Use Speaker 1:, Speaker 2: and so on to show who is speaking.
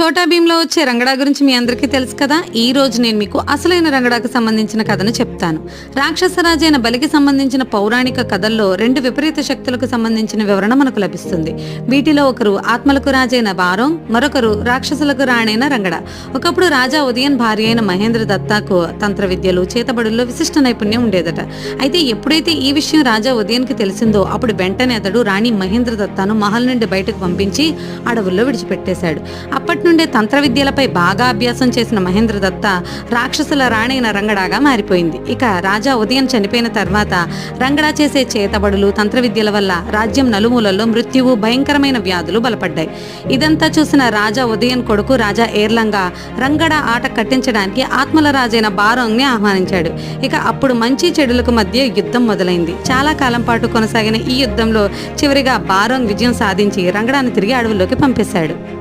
Speaker 1: చోటా భీమ్‌లో వచ్చే రంగడా గురించి మీ అందరికీ తెలుసు కదా. ఈ రోజు నేను మీకు అసలైన రంగడాకు సంబంధించిన కథను చెప్తాను. రాక్షసరాజైన బలికి సంబంధించిన పౌరాణిక కథల్లో రెండు విపరీత శక్తులకు సంబంధించిన వివరణ మనకు లభిస్తుంది. వీటిలో ఒకరు ఆత్మలకు రాజైన బారోం, మరొకరు రాక్షసులకు రాణైన రంగడ. ఒకప్పుడు రాజా ఉదయన్ భార్య అయిన మహేంద్ర దత్తాకు తంత్ర విద్యలు, చేతబడుల్లో విశిష్ట నైపుణ్యం ఉండేదట. అయితే ఎప్పుడైతే ఈ విషయం రాజా ఉదయన్కి తెలిసిందో అప్పుడు వెంటనే అతడు రాణి మహేంద్ర దత్తాను మహల్ నుండి బయటకు పంపించి అడవుల్లో విడిచిపెట్టేశాడు. అప్పటి నుండే తంత్ర విద్యలపై బాగా అభ్యాసం చేసిన మహేంద్ర దత్త రాక్షసుల రాణైన రంగడాగా మారిపోయింది. ఇక రాజా ఉదయన్ చనిపోయిన తర్వాత రంగడా చేసే చేతబడులు, తంత్ర విద్యల వల్ల రాజ్యం నలుమూలల్లో మృత్యువు, భయంకరమైన వ్యాధులు బలపడ్డాయి. ఇదంతా చూసిన రాజా ఉదయన్ కొడుకు రాజా ఏర్లంగా రంగడా ఆట కట్టించడానికి ఆత్మల రాజైన బారోంగ్ని ఆహ్వానించాడు. ఇక అప్పుడు మంచి చెడులకు మధ్య యుద్ధం మొదలైంది. చాలా కాలం పాటు కొనసాగిన ఈ యుద్ధంలో చివరిగా బారోంగ్ విజయం సాధించి రంగడాను తిరిగి అడవుల్లోకి పంపేశాడు.